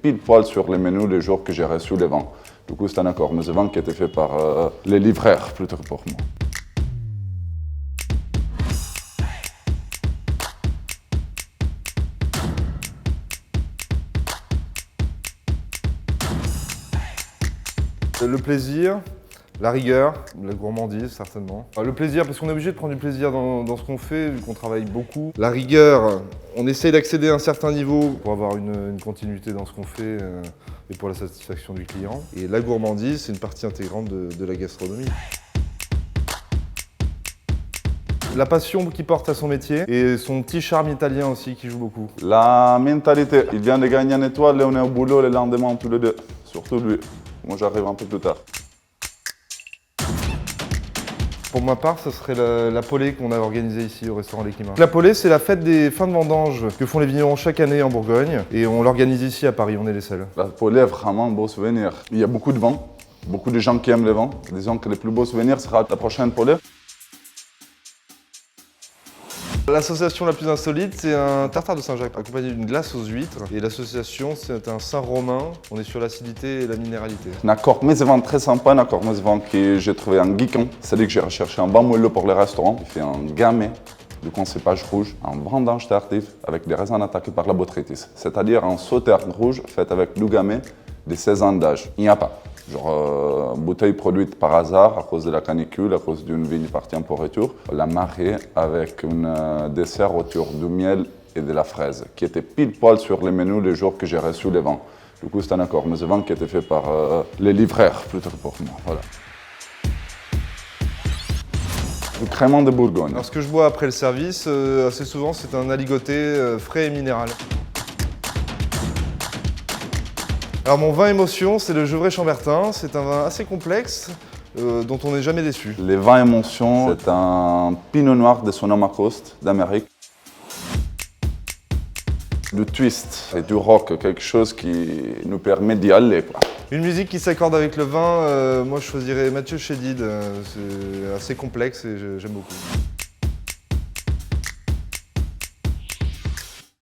pile poil sur les menus les jours que j'ai reçu les vins. Du coup, c'est un accord, mais ce vin qui a été fait par les livreurs plutôt que pour moi. Le plaisir, la rigueur, la gourmandise certainement. Le plaisir parce qu'on est obligé de prendre du plaisir dans ce qu'on fait vu qu'on travaille beaucoup. La rigueur, on essaye d'accéder à un certain niveau pour avoir une continuité dans ce qu'on fait et pour la satisfaction du client. Et la gourmandise, c'est une partie intégrante de la gastronomie. La passion qu'il porte à son métier et son petit charme italien aussi qui joue beaucoup. La mentalité, il vient de gagner une étoile et on est au boulot le lendemain tous les deux, surtout lui. Moi, j'arrive un peu plus tard. Pour ma part, ce serait la Polée qu'on a organisée ici au restaurant Les Climats. La Polée, c'est la fête des fins de vendange que font les vignerons chaque année en Bourgogne. Et on l'organise ici à Paris, on est les seuls. La Polée est vraiment un beau souvenir. Il y a beaucoup de vins, beaucoup de gens qui aiment les vins. Disons que le plus beau souvenir sera la prochaine Polée. L'association la plus insolite, c'est un tartare de Saint-Jacques accompagné d'une glace aux huîtres. Et l'association, c'est un Saint-Romain. On est sur l'acidité et la minéralité. Un accord mezevin très sympa, un accord mezevin que j'ai trouvé en geekant. C'est-à-dire que j'ai recherché un bon moelleux pour les restaurants. Il fait un gamay de concépage rouge, un vendange tardif avec des raisins attaqués par la botrytis. C'est-à-dire un sauterne rouge fait avec du gamay de 16 ans d'âge. Il n'y a pas. Genre, bouteille produite par hasard à cause de la canicule, à cause d'une vigne partie en pourriture. La mariée avec un dessert autour du miel et de la fraise, qui était pile poil sur les menus les jours que j'ai reçu les vins. Du coup, c'est un accord, mais ce vin qui a été fait par les livreurs plutôt que pour moi. Voilà. Du crément de Bourgogne. Alors ce que je bois après le service, assez souvent, c'est un aligoté frais et minéral. Alors mon vin émotion, c'est le Gevrey-Chambertin. C'est un vin assez complexe, dont on n'est jamais déçu. Les vins émotion, c'est un pinot noir de Sonoma Coast d'Amérique. Du twist et du rock, quelque chose qui nous permet d'y aller, quoi. Une musique qui s'accorde avec le vin, moi je choisirais Mathieu Chédid. C'est assez complexe et j'aime beaucoup.